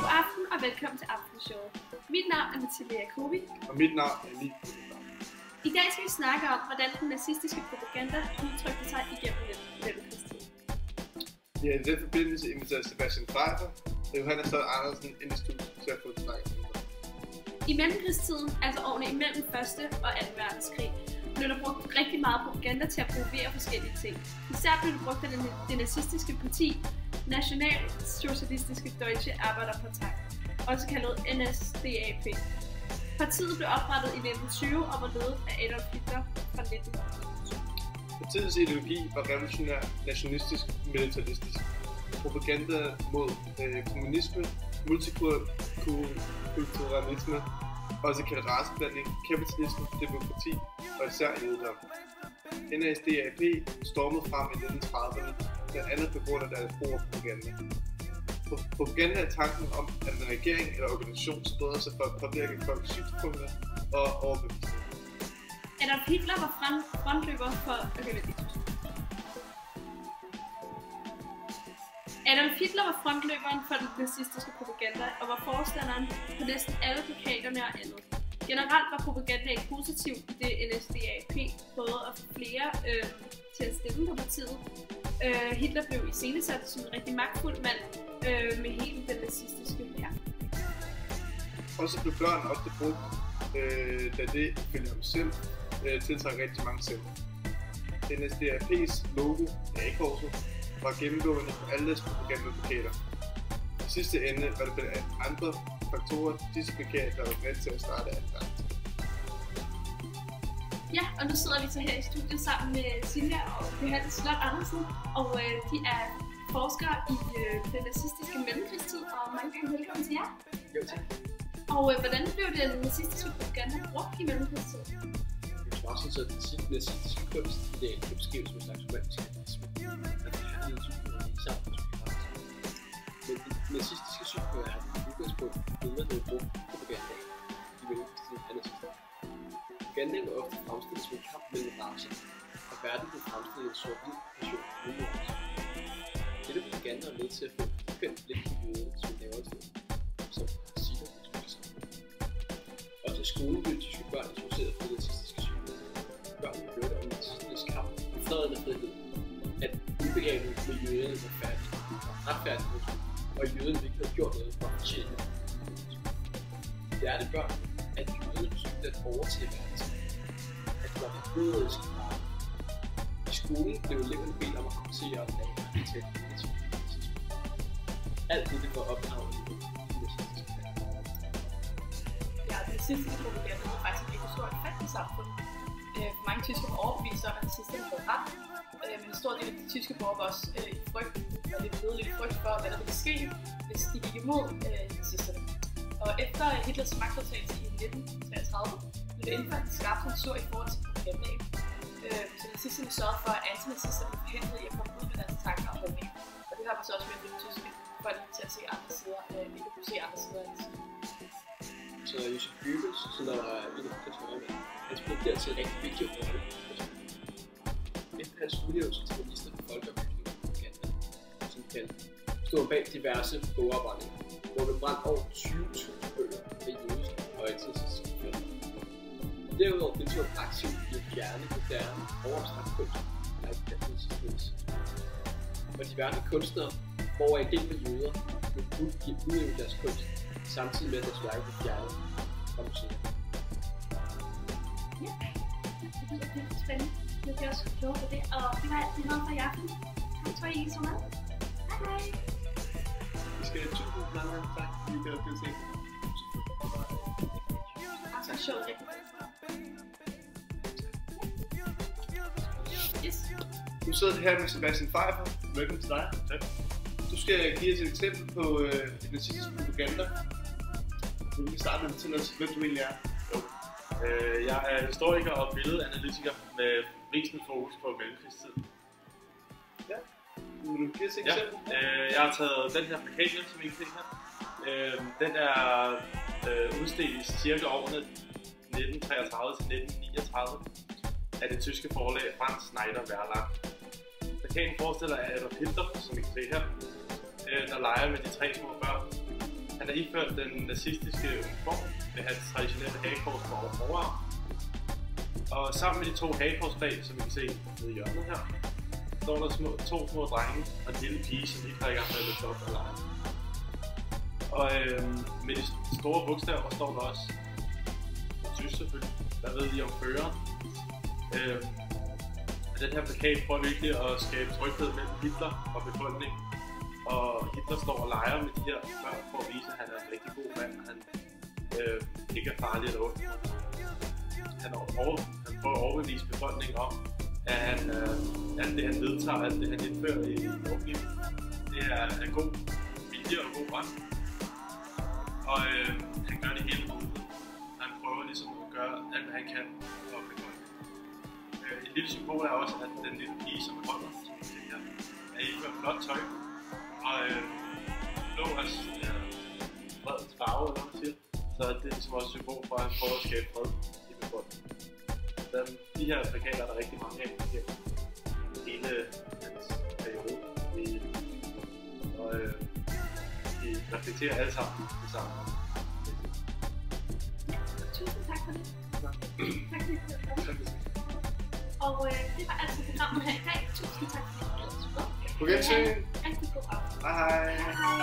God aften og velkommen til Aftenshowet. Mit navn er Mathilde Jacobi. Og mit navn er Emil. I dag skal vi snakke om, hvordan den nazistiske propaganda udtrykte sig igennem mellemkrigstiden. Vi har i den forbindelse inviteret Sebastian Pfeiffer og Johannes Støj Andersen ind i studiet til at få et snak. I mellemkrigstiden, altså årene imellem 1. og 2. verdenskrig, blev der brugt rigtig meget propaganda til at promovere forskellige ting. Især blev det brugt af det nazistiske parti, Nationalsocialistiske Deutsche Arbeiterpartei, også kaldet NSDAP. Partiet blev oprettet i 1920 og var ledet af Adolf Hitler fra 1920. Partiets ideologi var revolutionær, nationalistisk, militaristisk. Propaganda mod kommunisme, multikulturalisme, også kaldet raceblanding, kapitalisme, demokrati og især jødedom. NSDAP stormede frem i 1930'erne, blandt andet på grund af deres brug af propaganda. Propaganda er tanken om, at en regering eller organisation spreder sig for at påvirke folks synspunkter og overbevisning. Adolf Hitler var frontløber for... Adolf Hitler var frontløberen for den nazistiske propaganda og var forstanderen på næsten alle plakaterne og andet. Generelt var propagandaen positiv i det NSDAP prøvede at få flere til at stemme på partiet. Hitler blev iscenesat som en rigtig magtfuld mand med hele den nazistiske hær. Også blev børn ofte brugt, da det ifølge ham selv tiltrækker rigtig mange stemmer. NSDAP's logo, A-korset, var gennemgående på alle deres propagandaplakater. I sidste ende var det blandt andre faktorer, disse plakater var med til at starte af det. Ja, og nu sidder vi så her i studiet sammen med Silja og Johannes Slot Andersen, og de er forskere i den nazistiske mellemkrigstid, og mange gange velkommen til jer. Jo, tak. Og hvordan blev den nazistiske propaganda brugt i mellemkrigstiden? Jeg tror også, at den nazistiske kunst i dag kan beskrives som en slags romantisk realisme. Men det nazistiske syn på verden er udgangspunkt for noget, der er brugt propaganda i mellemkrigstiden af nazister. Propagandaen var ofte fremstillet som en kamp mellem racer, og verden blev fremstillet i en sort-hvid version af homoracer. Dette propaganda er med til at få et fælles blik på jøderne som en lavere sted, som parasitter i tyske samfund. Også i skolen blev tyske børn introduceret for det nazistiske syn. Børnene hørte om nazisternes kamp og freden af frihed, at ubehaget med jøderne var retfærdigt, og jøderne ikke havde gjort noget for at fortjene. Det er det børn, at jøderne forsøgte at overtage verden, at det var et bloderisk part. I skolen blev eleverne bedt om at kommentere og lave til et negativt nazisme. Alt det var opdraget i det nazistiske land. Ja, den nazistiske propaganda var faktisk et stort fat i samfundet. Mange tyskere var overbevist om, at nazisterne havde ret, men en stor del af de tyske borgere var også i frygt, og det blev lidt frygt for, hvad der ville ske, hvis de gik imod nazisterne. Og efter Hitlers magtovertagelse i 1933 blev der indført en skarp censur i forhold til propagandaen. Så nazisterne sørgede for, at antinazister blev forhindret i at komme ud med deres tanker og holdninger. Og det har så også været det tyske folk til at se andre sider, ikke kunne se andre sider af nazismen. Så Josef Goebbels, som der var en af de højremænd, han spillede dertil en rigtig vigtig rolle. Efter hans udlevelse til minister for folkeoplysning og propaganda, som kaldte, stod bag diverse bogafbrændinger, hvor der brændt over 20.000 bøger med jødiske og antinazistiske forfattere. Derudover deltog han aktivt i at fjerne moderne overabstrakt kunst af nazismens. Og diverse kunstnere, hvor en del med jøder, blev fuldt i at udøve deres kunst, samtidig med at deres værker blev fjernet fra museer. Ja, det lyder virkelig spændende. Jeg bliver også klogere på det, og det var alt, vi havde for i aften. Tak for, at I så med. Hej hej! Vi skal have 2 mange tak, vi kan blive set. Tak for showet, rigtig yes. Nu sidder vi her med Sebastian Pfeiffer. Velkommen til dig. Tak. Du skal give os et eksempel på nazistisk propaganda. Du kan starte med at fortælle os, hvem du egentlig er. Jeg er historiker og billedanalytiker med vigende fokus på mellemkrigstiden. Ja. Vil du give os et eksempel? Jeg har taget den her plakat, som I kan se her. Den er udstedt i cirka årene 1933 til 1939 af det tyske forlag Franz Schneider Verlag. Plakaten forestiller Adolf Hitler, som I kan se her, der leger med de 3 små børn. Han har iført den nazistiske uniform med hans traditionelle hagekors på overarm. Og sammen med de 2 hagekorsflag, som I kan se nede i hjørnet her, står der 2 små drenge og en lille pige, som lige drikker med lidt op og leger. Og med de store bogstaver står der også, tysk selvfølgelig, hvad ved I om føreren? Den her plakat prøver virkelig at skabe tryghed mellem Hitler og befolkningen. Og Hitler står og leger med de her børn for at vise, at han er en rigtig god mand, og han ikke er farlig eller ondt. Han prøver at overbevise befolkningen om, at alt det han vedtager, alt det han indfører i lovgivningen, det er god vilje og god ret. Og han gør det hele muligt. Han prøver ligesom at gøre alt, hvad han kan for befolkningen. Et lille symbol er også, at den lille pige, som holder, som man ser her, er iført flot tøj. Og blå er fredens farve, eller hvad man siger. Så det er ligesom også et symbol for, at han prøver at skabe fred i befolkningen. De her plakater er der rigtig mange af her. Hele hans periode. Og de reflekterer alle sammen det samme. Tusind tak for det. Tak for det. Og det var altså programmet her i dag. Tusind tak for det. På gensyn. Rigtig god aften. Hej hej.